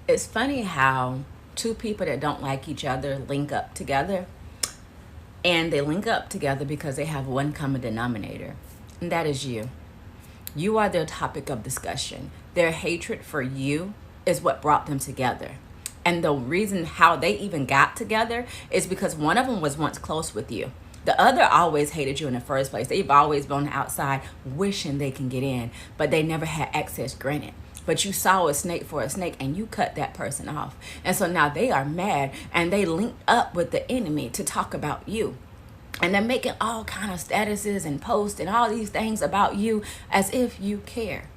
It's funny how two people that don't like each other link up together, and they link up together because they have one common denominator, and that is you. You are their topic of discussion. Their hatred for you is what brought them together. And the reason how they even got together is because one of them was once close with you. The other always hated you in the first place. They've always been on the outside wishing they can get in, but they never had access granted. But you saw a snake for a snake and you cut that person off. And so now they are mad and they linked up with the enemy to talk about you. And they're making all kind of statuses and posts and all these things about you as if you care.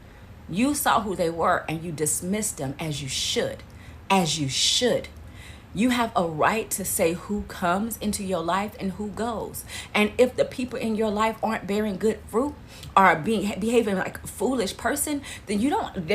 You saw who they were and you dismissed them as you should. As you should. You have a right to say who comes into your life and who goes. And if the people in your life aren't bearing good fruit or behaving like a foolish person, then they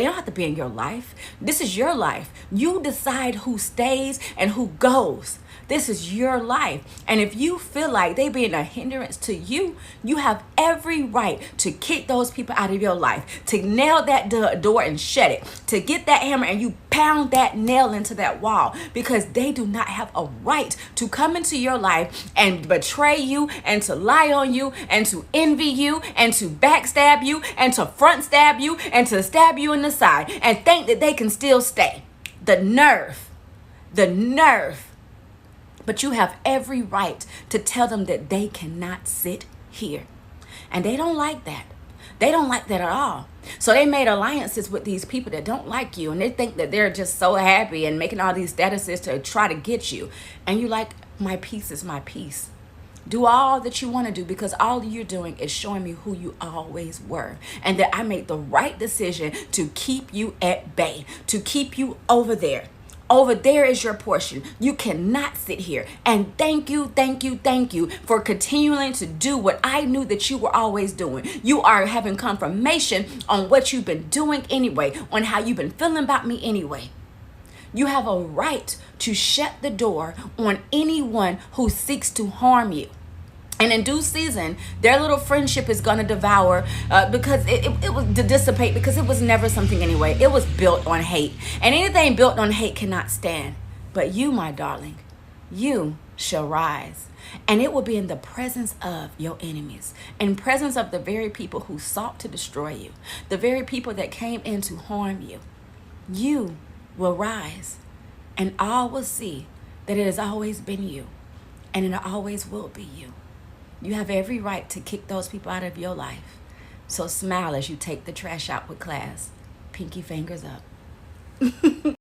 don't have to be in your life. This is your life. You decide who stays and who goes. This is your life. And if you feel like they being a hindrance to you, you have every right to kick those people out of your life, to nail that door and shut it, to get that hammer and you pound that nail into that wall, because they do not have a right to come into your life and betray you and to lie on you and to envy you and to backstab you and to front stab you and to stab you in the side and think that they can still stay. The nerve. But you have every right to tell them that they cannot sit here. And they don't like that. They don't like that at all. So they made alliances with these people that don't like you. And they think that they're just so happy and making all these statuses to try to get you. And you like, my peace is my peace. Do all that you want to do, because all you're doing is showing me who you always were. And that I made the right decision to keep you at bay, to keep you over there. Over there is your portion. You cannot sit here. And thank you for continuing to do what I knew that you were always doing. You are having confirmation on what you've been doing anyway, on how you've been feeling about me anyway. You have a right to shut the door on anyone who seeks to harm you. And in due season, their little friendship is going to devour because it was to dissipate, because it was never something anyway. It was built on hate. And anything built on hate cannot stand. But you, my darling, you shall rise. And it will be in the presence of your enemies, in presence of the very people who sought to destroy you, the very people that came in to harm you. You will rise, and all will see that it has always been you, and it always will be you. You have every right to kick those people out of your life. So smile as you take the trash out with class. Pinky fingers up.